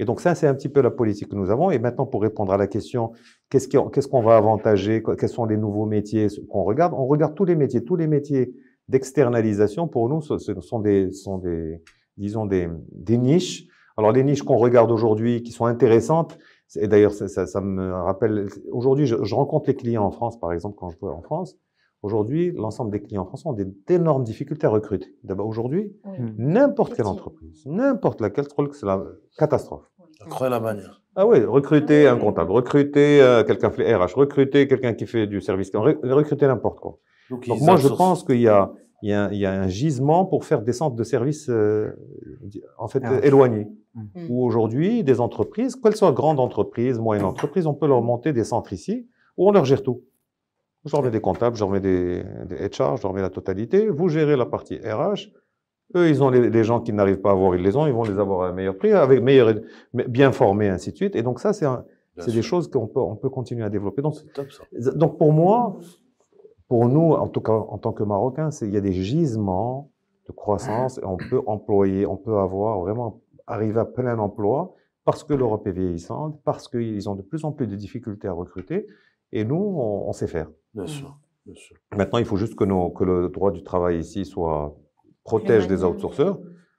Et donc ça, c'est un petit peu la politique que nous avons. Et maintenant, pour répondre à la question, qu'est-ce qu'on va avantager, quels sont les nouveaux métiers qu'on regarde? On regarde tous les métiers d'externalisation. Pour nous, ce sont disons, des niches. Alors les niches qu'on regarde aujourd'hui, qui sont intéressantes, et d'ailleurs ça me rappelle, aujourd'hui je rencontre les clients en France, par exemple, quand je vais en France. Aujourd'hui, l'ensemble des clients en France ont d'énormes difficultés à recruter. D'abord, aujourd'hui, n'importe quelle entreprise, n'importe laquelle, je trouve que c'est la catastrophe. Incroyable la manière. Ah oui, recruter un comptable, recruter quelqu'un qui fait RH, recruter quelqu'un qui fait du service, recruter n'importe quoi. Donc moi, je pense qu'il y a un gisement pour faire des centres de services en fait éloignés. Où aujourd'hui, des entreprises, qu'elles soient grandes entreprises, moyennes entreprises, on peut leur monter des centres ici où on leur gère tout. Je leur mets des comptables, je leur mets des HR, je leur mets la totalité. Vous gérez la partie RH. Eux, ils ont les gens qu'ils n'arrivent pas à avoir, ils les ont, ils vont les avoir à un meilleur prix, avec bien formés, ainsi de suite. Et donc ça, c'est des choses qu'on peut continuer à développer. Donc, c'est top, ça. Donc pour moi, pour nous, en tout cas en tant que Marocains, il y a des gisements de croissance et on peut employer, on peut avoir vraiment arriver à plein emploi parce que l'Europe est vieillissante, parce qu'ils ont de plus en plus de difficultés à recruter. Et nous, on sait faire. Bien sûr, bien sûr. Maintenant, il faut juste que le droit du travail ici protège des outsourceurs,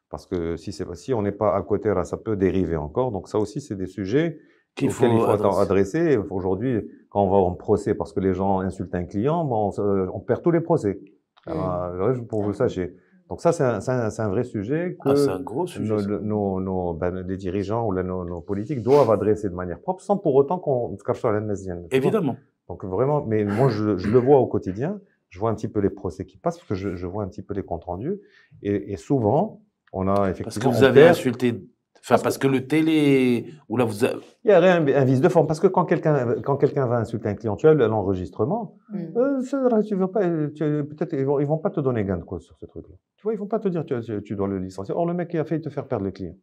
parce que si on n'est pas à côté, là, ça peut dériver encore. Donc ça aussi, c'est des sujets auxquels il faut adresser. Aujourd'hui, quand on va en procès parce que les gens insultent un client, on perd tous les procès. Alors, pour que vous le sachiez. Donc ça, c'est un vrai sujet que c'est un gros sujet, les dirigeants ou nos politiques doivent adresser de manière propre, sans pour autant qu'on se cache sur la nazienne. Évidemment. Donc vraiment, mais moi, je le vois au quotidien. Je vois un petit peu les procès qui passent, parce que je vois un petit peu les comptes rendus. Et souvent, on a effectivement... Parce que vous avez insulté... Enfin, parce que le télé... Ou là, vous avez... Il y a un vice de forme. Parce que quand quelqu'un va insulter un client, tu as l'enregistrement, tu veux pas... Peut-être ils vont pas te donner gain de cause sur ce truc-là. Tu vois, ils vont pas te dire tu dois le licencier. Or, le mec, il a failli te faire perdre le client.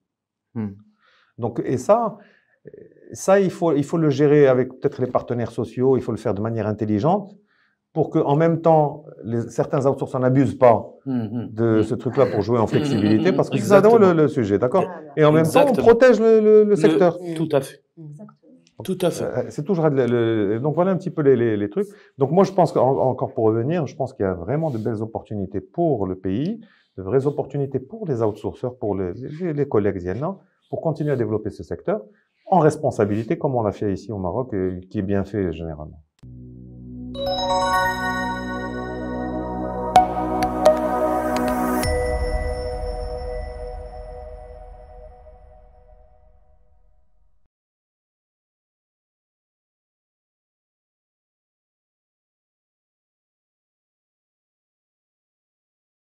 Donc, et ça, il faut le gérer avec peut-être les partenaires sociaux, il faut le faire de manière intelligente, pour qu'en même temps, certains outsourceurs n'abusent pas de ce truc-là pour jouer en flexibilité, parce que c'est ça le sujet, d'accord? Et en même temps, on protège le secteur. Tout à fait. Tout à fait. C'est toujours donc voilà un petit peu les trucs. Donc moi, je pense encore pour revenir, je pense qu'il y a vraiment de belles opportunités pour le pays, de vraies opportunités pour les outsourceurs, pour les collègues zienna, pour continuer à développer ce secteur en responsabilité, comme on l'a fait ici au Maroc, et qui est bien fait généralement.